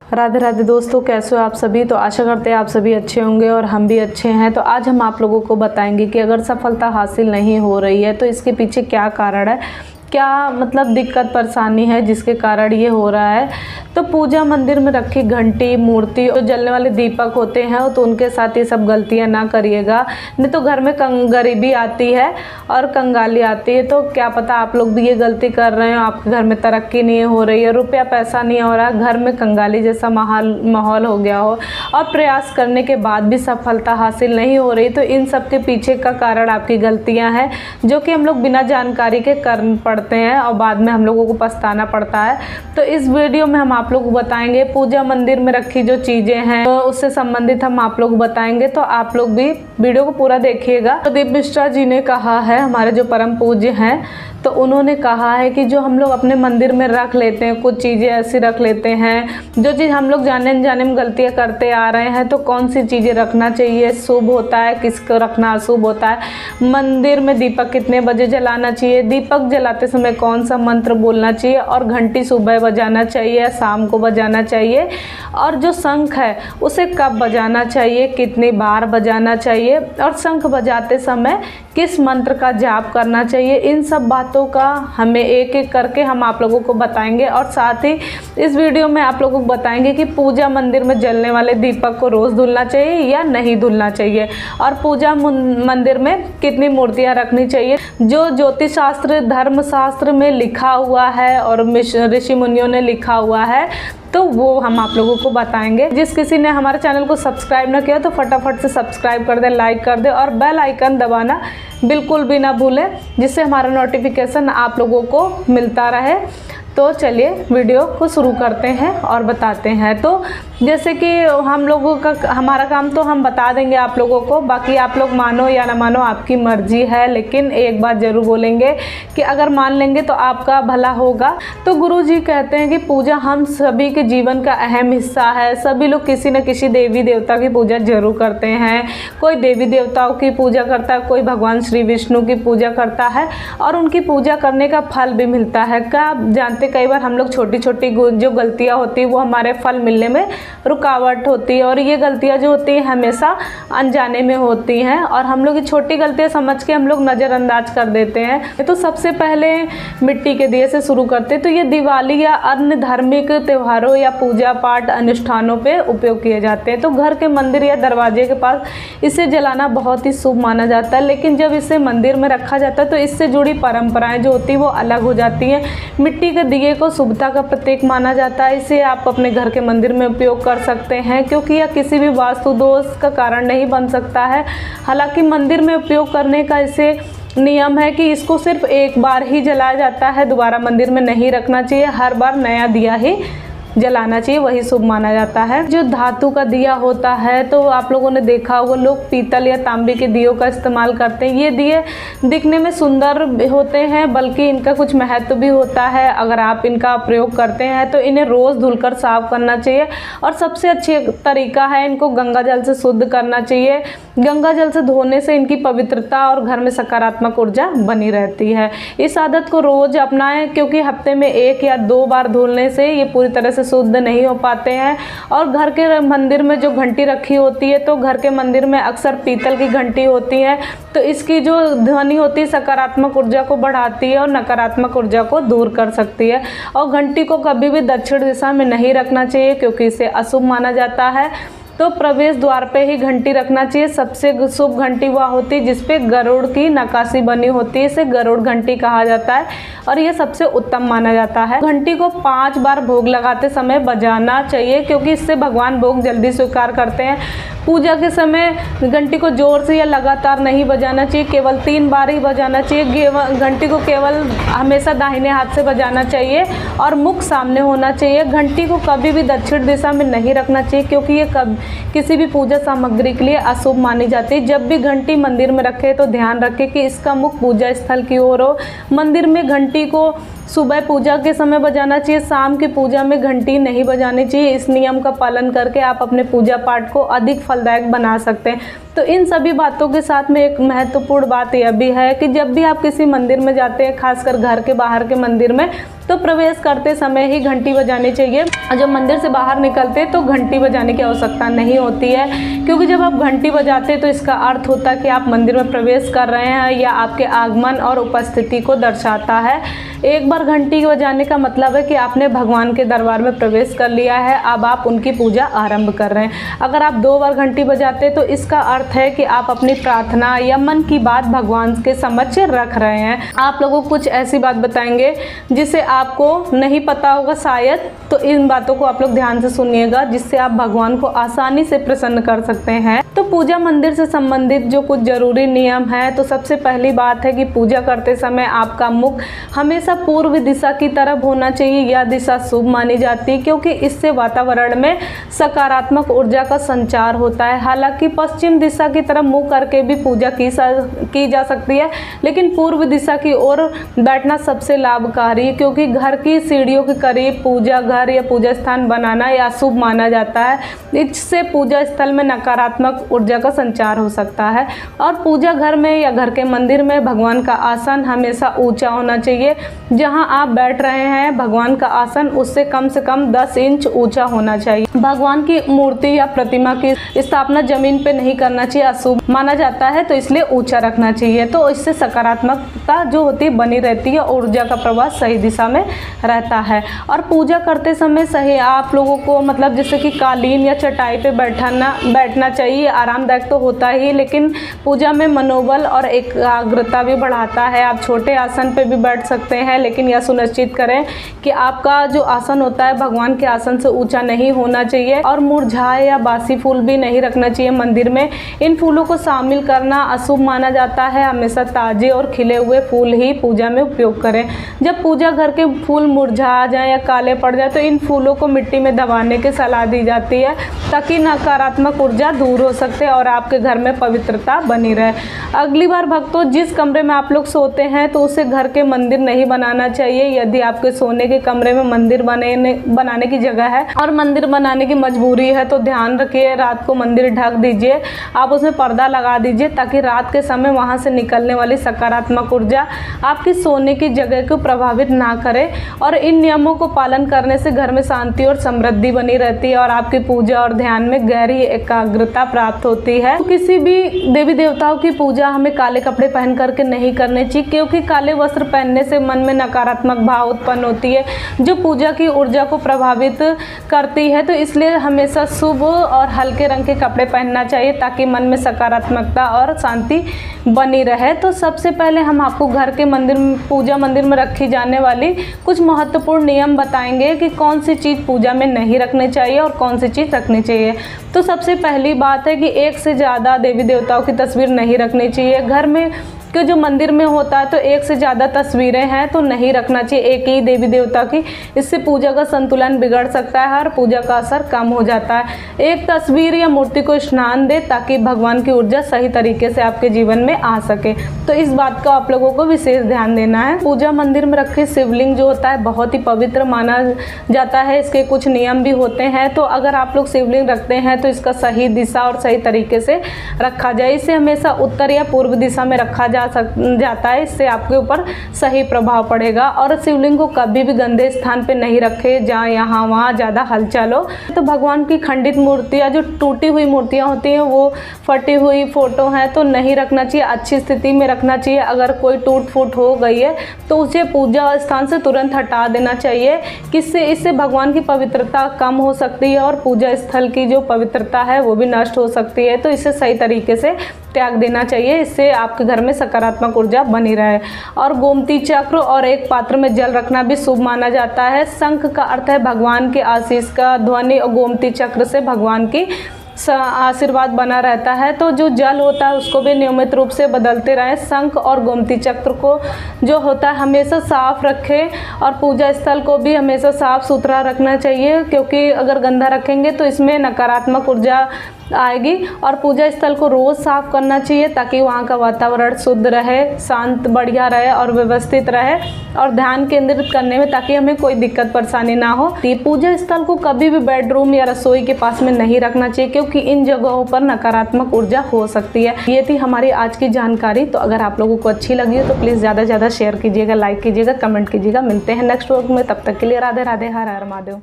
राधे राधे दोस्तों, कैसे हो आप सभी। तो आशा करते हैं आप सभी अच्छे होंगे और हम भी अच्छे हैं। तो आज हम आप लोगों को बताएंगे कि अगर सफलता हासिल नहीं हो रही है तो इसके पीछे क्या कारण है, क्या मतलब दिक्कत परेशानी है जिसके कारण ये हो रहा है। तो पूजा मंदिर में रखी घंटी, मूर्ति और जलने वाले दीपक होते हैं तो उनके साथ ये सब गलतियां ना करिएगा, नहीं तो घर में गरीबी आती है और कंगाली आती है। तो क्या पता आप लोग भी ये गलती कर रहे हो, आपके घर में तरक्की नहीं हो रही है, रुपया पैसा नहीं हो रहा, घर में कंगाली जैसा माहौल हो गया हो और प्रयास करने के बाद भी सफलता हासिल नहीं हो रही। तो इन सब के पीछे का कारण आपकी गलतियाँ हैं जो कि हम लोग बिना जानकारी के कर पड़ते हैं और बाद में हम लोगों को पछताना पड़ता है। तो इस वीडियो में हम आप लोग को बताएंगे पूजा मंदिर में रखी जो चीज़ें हैं तो उससे संबंधित हम आप लोग बताएंगे। तो आप लोग भी वीडियो को पूरा देखिएगा। तो दीप मिश्रा जी ने कहा है, हमारे जो परम पूज्य हैं, तो उन्होंने कहा है कि जो हम लोग अपने मंदिर में रख लेते हैं, कुछ चीज़ें ऐसी रख लेते हैं जो चीज़ हम लोग जाने अनजाने में गलतियाँ करते आ रहे हैं। तो कौन सी चीज़ें रखना चाहिए, शुभ होता है, किसको रखना अशुभ होता है, मंदिर में दीपक कितने बजे जलाना चाहिए, दीपक जलाते समय कौन सा मंत्र बोलना चाहिए, और घंटी सुबह बजाना चाहिए या शाम को बजाना चाहिए, और जो शंख है उसे कब बजाना चाहिए, कितनी बार बजाना चाहिए, और शंख बजाते समय किस मंत्र का जाप करना चाहिए। इन सब बातों का हमें एक एक करके हम आप लोगों को बताएंगे। और साथ ही इस वीडियो में आप लोगों को बताएंगे कि पूजा मंदिर में जलने वाले दीपक को रोज़ धुलना चाहिए या नहीं धुलना चाहिए, और पूजा मंदिर में कितनी मूर्तियां रखनी चाहिए। जो ज्योतिष शास्त्र, धर्म शास्त्र में लिखा हुआ है और ऋषि मुनियों ने लिखा हुआ है तो वो हम आप लोगों को बताएंगे। जिस किसी ने हमारे चैनल को सब्सक्राइब ना किया तो फटाफट से सब्सक्राइब कर दे, लाइक कर दे और बेल आइकन दबाना बिल्कुल भी ना भूलें, जिससे हमारा नोटिफिकेशन आप लोगों को मिलता रहे। तो चलिए वीडियो को शुरू करते हैं और बताते हैं। तो जैसे कि हम लोगों का हमारा काम तो हम बता देंगे आप लोगों को, बाकी आप लोग मानो या ना मानो आपकी मर्जी है, लेकिन एक बात ज़रूर बोलेंगे कि अगर मान लेंगे तो आपका भला होगा। तो गुरु जी कहते हैं कि पूजा हम सभी के जीवन का अहम हिस्सा है। सभी लोग किसी न किसी देवी देवता की पूजा जरूर करते हैं। कोई देवी देवताओं की पूजा करता है, कोई भगवान श्री विष्णु की पूजा करता है और उनकी पूजा करने का फल भी मिलता है। क्या आप जानते, कई बार हम लोग छोटी छोटी जो गलतियां होती है वो हमारे फल मिलने में रुकावट होती है, और ये गलतियां जो होती हैं हमेशा अनजाने में होती हैं और हम लोग ये छोटी गलतियां समझ के हम लोग नज़रअंदाज कर देते हैं। तो सबसे पहले मिट्टी के दिए से शुरू करते हैं। तो ये दिवाली या अन्य धार्मिक त्योहारों या पूजा पाठ अनुष्ठानों पे उपयोग किए जाते हैं। तो घर के मंदिर या दरवाजे के पास इसे जलाना बहुत ही शुभ माना जाता है, लेकिन जब इसे मंदिर में रखा जाता है तो इससे जुड़ी परंपराएं जो होती है वो अलग हो जाती हैं। मिट्टी के दिए को शुभता का प्रतीक माना जाता है। इसे आप अपने घर के मंदिर में उपयोग कर सकते हैं, क्योंकि यह किसी भी वास्तु दोष का कारण नहीं बन सकता है। हालांकि मंदिर में उपयोग करने का इसे नियम है कि इसको सिर्फ एक बार ही जलाया जाता है, दोबारा मंदिर में नहीं रखना चाहिए। हर बार नया दिया ही जलाना चाहिए, वही शुभ माना जाता है। जो धातु का दिया होता है तो आप लोगों ने देखा होगा, लोग पीतल या तांबे के दियों का इस्तेमाल करते हैं। ये दिए दिखने में सुंदर होते हैं, बल्कि इनका कुछ महत्व भी होता है। अगर आप इनका प्रयोग करते हैं तो इन्हें रोज़ धुलकर साफ करना चाहिए, और सबसे अच्छी तरीका है इनको गंगा जल से शुद्ध करना चाहिए। गंगा जल से धोने से इनकी पवित्रता और घर में सकारात्मक ऊर्जा बनी रहती है। इस आदत को रोज़ अपनाएं, क्योंकि हफ्ते में 1 या 2 बार धुलने से ये पूरी तरह से शुद्ध नहीं हो पाते हैं। और घर के मंदिर में जो घंटी रखी होती है तो घर के मंदिर में अक्सर पीतल की घंटी होती है, तो इसकी जो ध्वनि होती है सकारात्मक ऊर्जा को बढ़ाती है और नकारात्मक ऊर्जा को दूर कर सकती है। और घंटी को कभी भी दक्षिण दिशा में नहीं रखना चाहिए, क्योंकि इसे अशुभ माना जाता है। तो प्रवेश द्वार पे ही घंटी रखना चाहिए। सबसे शुभ घंटी वह होती है जिसपे गरुड़ की नक्काशी बनी होती है, इसे गरुड़ घंटी कहा जाता है और यह सबसे उत्तम माना जाता है। घंटी को 5 बार भोग लगाते समय बजाना चाहिए, क्योंकि इससे भगवान भोग जल्दी स्वीकार करते हैं। पूजा के समय घंटी को जोर से या लगातार नहीं बजाना चाहिए, केवल 3 बार ही बजाना चाहिए। घंटी को केवल हमेशा दाहिने हाथ से बजाना चाहिए और मुख सामने होना चाहिए। घंटी को कभी भी दक्षिण दिशा में नहीं रखना चाहिए, क्योंकि ये किसी भी पूजा सामग्री के लिए अशुभ मानी जाती है। जब भी घंटी मंदिर में रखे तो ध्यान रखें कि इसका मुख पूजा स्थल की ओर हो। मंदिर में घंटी को सुबह पूजा के समय बजाना चाहिए, शाम की पूजा में घंटी नहीं बजानी चाहिए। इस नियम का पालन करके आप अपने पूजा पाठ को अधिक फलदायक बना सकते हैं। तो इन सभी बातों के साथ में एक महत्वपूर्ण बात यह भी है कि जब भी आप किसी मंदिर में जाते हैं, खासकर घर के बाहर के मंदिर में, तो प्रवेश करते समय ही घंटी बजानी चाहिए। जब मंदिर से बाहर निकलते तो घंटी बजाने की आवश्यकता नहीं होती है, क्योंकि जब आप घंटी बजाते तो इसका अर्थ होता है कि आप मंदिर में प्रवेश कर रहे हैं या आपके आगमन और उपस्थिति को दर्शाता है। एक बार घंटी बजाने का मतलब है कि आपने भगवान के दरबार में प्रवेश कर लिया है, अब आप उनकी पूजा आरंभ कर रहे हैं। अगर आप 2 बार घंटी बजाते तो इसका अर्थ है कि आप अपनी प्रार्थना या मन की बात भगवान के समक्ष रख रहे हैं। आप लोगों को कुछ ऐसी बात बताएंगे जिसे आपको नहीं पता होगा शायद, तो इन बातों को आप लोग ध्यान से सुनिएगा, जिससे आप भगवान को आसानी से प्रसन्न कर सकते हैं। तो पूजा मंदिर से संबंधित जो कुछ जरूरी नियम है, तो सबसे पहली बात है कि पूजा करते समय आपका मुख हमेशा पूर्व दिशा की तरफ होना चाहिए। यह दिशा शुभ मानी जाती है, क्योंकि इससे वातावरण में सकारात्मक ऊर्जा का संचार होता है। हालांकि पश्चिम दिशा की तरफ मुंह करके भी पूजा की जा सकती है, लेकिन पूर्व दिशा की ओर बैठना सबसे लाभकारी है, क्योंकि घर की सीढ़ियों के करीब पूजा घर या पूजा स्थान बनाना या शुभ माना जाता है। इससे पूजा स्थल में नकारात्मक ऊर्जा का संचार हो सकता है। और पूजा घर में या घर के मंदिर में भगवान का आसन हमेशा ऊंचा होना चाहिए। जहां आप बैठ रहे हैं भगवान का आसन उससे कम से कम 10 इंच ऊंचा होना चाहिए। भगवान की मूर्ति या प्रतिमा की स्थापना जमीन पे नहीं करना चाहिए, अशुभ माना जाता है, तो इसलिए ऊंचा रखना चाहिए। तो इससे सकारात्मकता जो होती है बनी रहती है, ऊर्जा का प्रवाह सही दिशा में रहता है। और पूजा करते समय सही आप लोगों को मतलब जैसे कि कालीन या चटाई पे बैठना चाहिए। आरामदायक तो होता ही, लेकिन पूजा में मनोबल और एकाग्रता भी बढ़ाता है। आप छोटे आसन पे भी बैठ सकते हैं, लेकिन यह सुनिश्चित करें कि आपका जो आसन होता है भगवान के आसन से ऊंचा नहीं होना चाहिए। और मुरझाए या बासी फूल भी नहीं रखना चाहिए मंदिर में। इन फूलों को शामिल करना अशुभ माना जाता है। हमेशा ताजे और खिले हुए फूल ही पूजा में उपयोग करें। जब पूजा घर के फूल मुरझा जाए या काले पड़ जाए तो इन फूलों को मिट्टी में दबाने की सलाह दी जाती है, ताकि नकारात्मक ऊर्जा दूर हो सकते और आपके घर में पवित्रता बनी रहे। अगली बार भक्तों, जिस कमरे में आप लोग सोते हैं तो उसे घर के मंदिर नहीं बनाना चाहिए। यदि आपके सोने के कमरे में मंदिर बनाने की जगह है और मंदिर बनाने की मजबूरी है तो ध्यान रखिए, रात को मंदिर ढक दीजिए। आप उसमें पर्दा लगा दीजिए, ताकि रात के समय वहां से निकलने वाली सकारात्मक ऊर्जा आपकी सोने की जगह को प्रभावित ना करे। और इन नियमों को पालन करने से घर में शांति और समृद्धि बनी रहती है और आपकी पूजा और ध्यान में गहरी एकाग्रता प्राप्त होती है। तो किसी भी देवी देवताओं की पूजा हमें काले कपड़े पहन करके नहीं करने चाहिए, क्योंकि काले वस्त्र पहनने से मन में नकारात्मक भाव उत्पन्न होती है, जो पूजा की ऊर्जा को प्रभावित करती है। तो इसलिए हमेशा शुभ और हल्के रंग के कपड़े पहनना चाहिए, ताकि मन में सकारात्मकता और शांति बनी रहे। तो सबसे पहले हम आपको घर के पूजा मंदिर में रखी जाने वाली कुछ महत्वपूर्ण नियम बताएंगे कि कौन सी चीज़ पूजा में नहीं रखनी चाहिए और कौन सी चीज़ रखनी चाहिए। तो सबसे पहली बात है कि एक से ज़्यादा देवी देवताओं की तस्वीर नहीं रखनी चाहिए। घर में कि जो मंदिर में होता है तो एक से ज़्यादा तस्वीरें हैं तो नहीं रखना चाहिए एक ही देवी देवता की। इससे पूजा का संतुलन बिगड़ सकता है और पूजा का असर कम हो जाता है। एक तस्वीर या मूर्ति को स्नान दे, ताकि भगवान की ऊर्जा सही तरीके से आपके जीवन में आ सके। तो इस बात का आप लोगों को विशेष ध्यान देना है। पूजा मंदिर में रखे शिवलिंग जो होता है बहुत ही पवित्र माना जाता है। इसके कुछ नियम भी होते हैं। तो अगर आप लोग शिवलिंग रखते हैं तो इसका सही दिशा और सही तरीके से रखा जाए। इसे हमेशा उत्तर या पूर्व दिशा में रखा जाता है। इससे आपके ऊपर सही प्रभाव पड़ेगा। और शिवलिंग को कभी भी गंदे स्थान पे नहीं रखे जहाँ यहाँ वहाँ ज़्यादा हलचल हो। तो भगवान की खंडित मूर्तियाँ जो टूटी हुई मूर्तियाँ होती हैं, वो फटी हुई फोटो हैं तो नहीं रखना चाहिए, अच्छी स्थिति में रखना चाहिए। अगर कोई टूट फूट हो गई है तो उसे पूजा स्थान से तुरंत हटा देना चाहिए। इससे भगवान की पवित्रता कम हो सकती है और पूजा स्थल की जो पवित्रता है वो भी नष्ट हो सकती है। तो इसे सही तरीके से त्याग देना चाहिए। इससे आपके घर में सकारात्मक ऊर्जा बनी रहे। और गोमती चक्र और एक पात्र में जल रखना भी शुभ माना जाता है। शंख का अर्थ है भगवान के आशीष का ध्वनि और गोमती चक्र से भगवान की आशीर्वाद बना रहता है। तो जो जल होता है उसको भी नियमित रूप से बदलते रहें। शंख और गोमती चक्र को जो होता है हमेशा साफ रखें और पूजा स्थल को भी हमेशा साफ सुथरा रखना चाहिए, क्योंकि अगर गंदा रखेंगे तो इसमें नकारात्मक ऊर्जा आएगी। और पूजा स्थल को रोज़ साफ करना चाहिए ताकि वहाँ का वातावरण शुद्ध रहे, शांत बढ़िया रहे और व्यवस्थित रहे, और ध्यान केंद्रित करने में ताकि हमें कोई दिक्कत परेशानी ना हो। पूजा स्थल को कभी भी बेडरूम या रसोई के पास में नहीं रखना चाहिए, क्योंकि इन जगहों पर नकारात्मक ऊर्जा हो सकती है। ये थी हमारी आज की जानकारी। तो अगर आप लोगों को अच्छी लगी हो तो प्लीज़ ज़्यादा से ज़्यादा शेयर कीजिएगा, लाइक कीजिएगा, कमेंट कीजिएगा। मिलते हैं नेक्स्ट व्लॉग में, तब तक के लिए राधे राधे, हर हर महादेव।